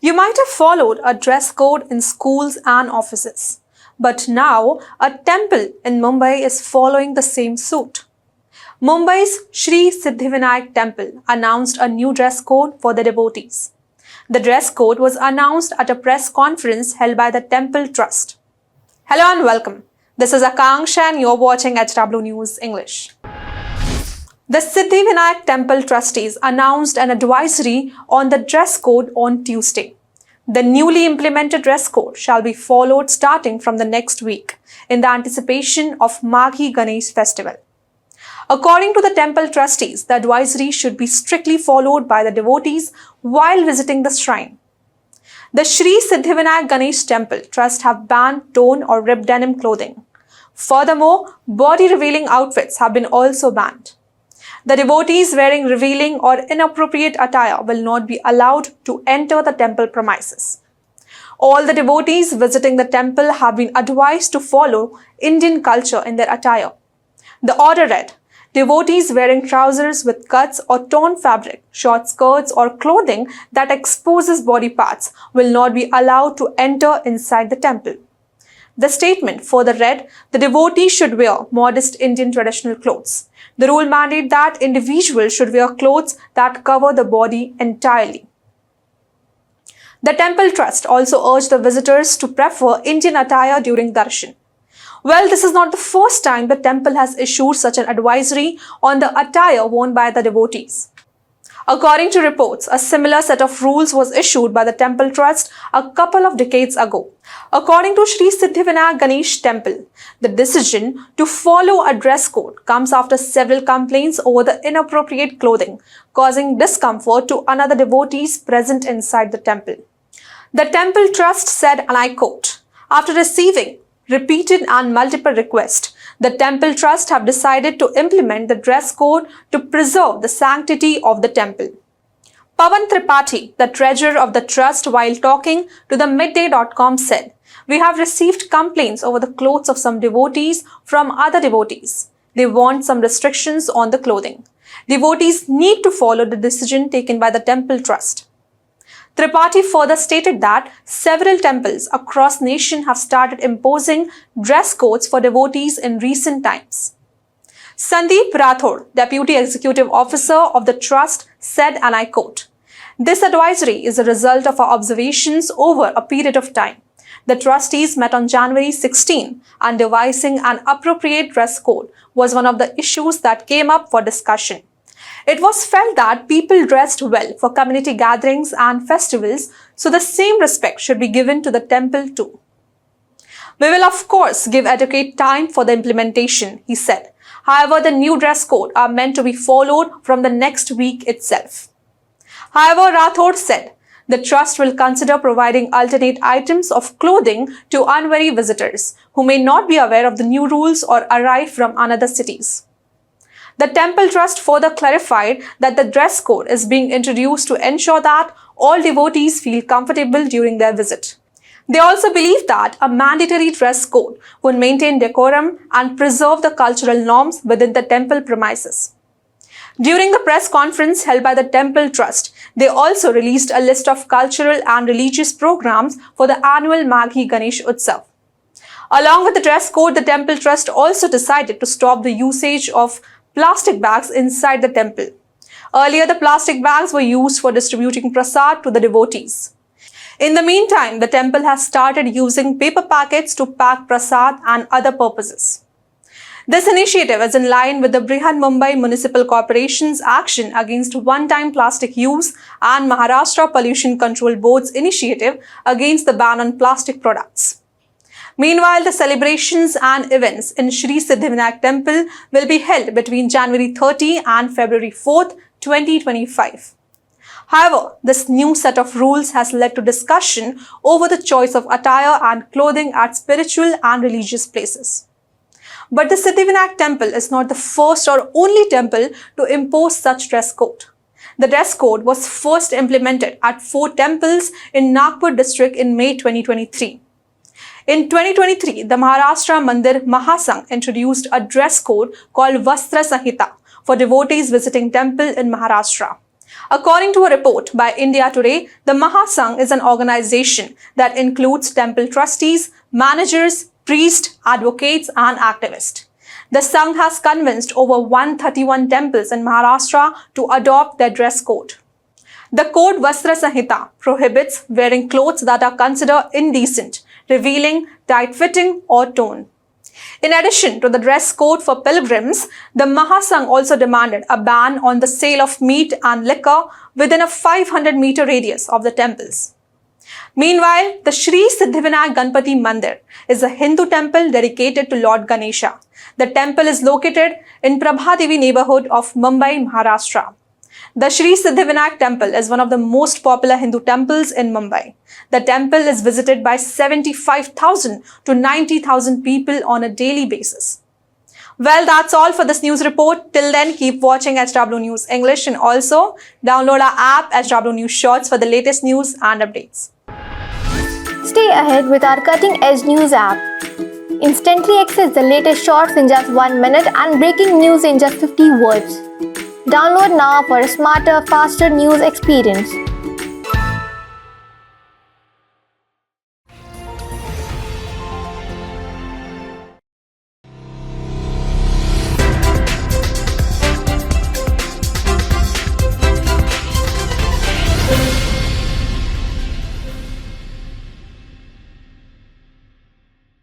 You might have followed a dress code in schools and offices, but now a temple in Mumbai is following the same suit. Mumbai's Shree Siddhivinayak temple announced a new dress code for the devotees. The dress code was announced at a press conference held by the temple trust. Hello and welcome. This is Akanksha and you're watching HW News English. The Siddhivinayak temple trustees announced an advisory on the dress code on Tuesday. The newly implemented dress code shall be followed starting from the next week in the anticipation of Maghi Ganpati festival. According to the temple trustees, the advisory should be strictly followed by the devotees while visiting the shrine. The Shree Siddhivinayak Ganesh Temple Trust have banned torn or ripped denim clothing. Furthermore, body-revealing outfits have been also banned. The devotees wearing revealing or inappropriate attire will not be allowed to enter the temple premises. All the devotees visiting the temple have been advised to follow Indian culture in their attire. The order read, devotees wearing trousers with cuts or torn fabric, short skirts or clothing that exposes body parts will not be allowed to enter inside the temple. The statement further read, the devotee should wear modest Indian traditional clothes. The rule mandates that individuals should wear clothes that cover the body entirely. The temple trust also urged the visitors to prefer Indian attire during darshan. Well, this is not the first time the temple has issued such an advisory on the attire worn by the devotees. According to reports, a similar set of rules was issued by the temple trust a couple of decades ago. According to Shree Siddhivinayak Ganesh Temple, the decision to follow a dress code comes after several complaints over the inappropriate clothing, causing discomfort to another devotees present inside the temple. The temple trust said, and I quote, after receiving repeated and multiple requests, the temple trust have decided to implement the dress code to preserve the sanctity of the temple. Pawan Tripathi, the treasurer of the trust, while talking to the midday.com said, we have received complaints over the clothes of some devotees from other devotees. They want some restrictions on the clothing. Devotees need to follow the decision taken by the temple trust. Tripathi further stated that several temples across nation have started imposing dress codes for devotees in recent times. Sandeep Rathod, Deputy Executive Officer of the Trust, said, and I quote, this advisory is a result of our observations over a period of time. The trustees met on January 16 and devising an appropriate dress code was one of the issues that came up for discussion. It was felt that people dressed well for community gatherings and festivals, so the same respect should be given to the temple too. We will of course give adequate time for the implementation, he said. However, the new dress code are meant to be followed from the next week itself. However, Rathod said, the trust will consider providing alternate items of clothing to unwary visitors who may not be aware of the new rules or arrive from another cities. The temple trust further clarified that the dress code is being introduced to ensure that all devotees feel comfortable during their visit. They also believe that a mandatory dress code would maintain decorum and preserve the cultural norms within the temple premises. During the press conference held by the temple trust, they also released a list of cultural and religious programs for the annual Maghi Ganesh Utsav. Along with the dress code, the temple trust also decided to stop the usage of plastic bags inside the temple. Earlier, the plastic bags were used for distributing prasad to the devotees. In the meantime, the temple has started using paper packets to pack prasad and other purposes. This initiative is in line with the Brihan Mumbai Municipal Corporation's action against one-time plastic use and Maharashtra Pollution Control Board's initiative against the ban on plastic products. Meanwhile, the celebrations and events in Shree Siddhivinayak Temple will be held between January 30 and February 4, 2025. However, this new set of rules has led to discussion over the choice of attire and clothing at spiritual and religious places. But the Siddhivinayak Temple is not the first or only temple to impose such dress code. The dress code was first implemented at 4 temples in Nagpur district in May 2023. In 2023, the Maharashtra Mandir Mahasangh introduced a dress code called Vastra Sanhita for devotees visiting temple in Maharashtra. According to a report by India Today, the Mahasangh is an organization that includes temple trustees, managers, priests, advocates, and activists. The Sangh has convinced over 131 temples in Maharashtra to adopt their dress code. The code Vastra Sanhita prohibits wearing clothes that are considered indecent, revealing, tight-fitting, or torn. In addition to the dress code for pilgrims, the Mahasangh also demanded a ban on the sale of meat and liquor within a 500-meter radius of the temples. Meanwhile, the Shree Siddhivinayak Ganpati Mandir is a Hindu temple dedicated to Lord Ganesha. The temple is located in Prabhadevi neighborhood of Mumbai, Maharashtra. The Shree Siddhivinayak temple is one of the most popular Hindu temples in Mumbai. The temple is visited by 75,000 to 90,000 people on a daily basis. Well, that's all for this news report. Till then, keep watching HW News English and also download our app HW News Shorts for the latest news and updates. Stay ahead with our cutting-edge news app. Instantly access the latest shorts in just 1 minute and breaking news in just 50 words. Download now for a smarter, faster news experience.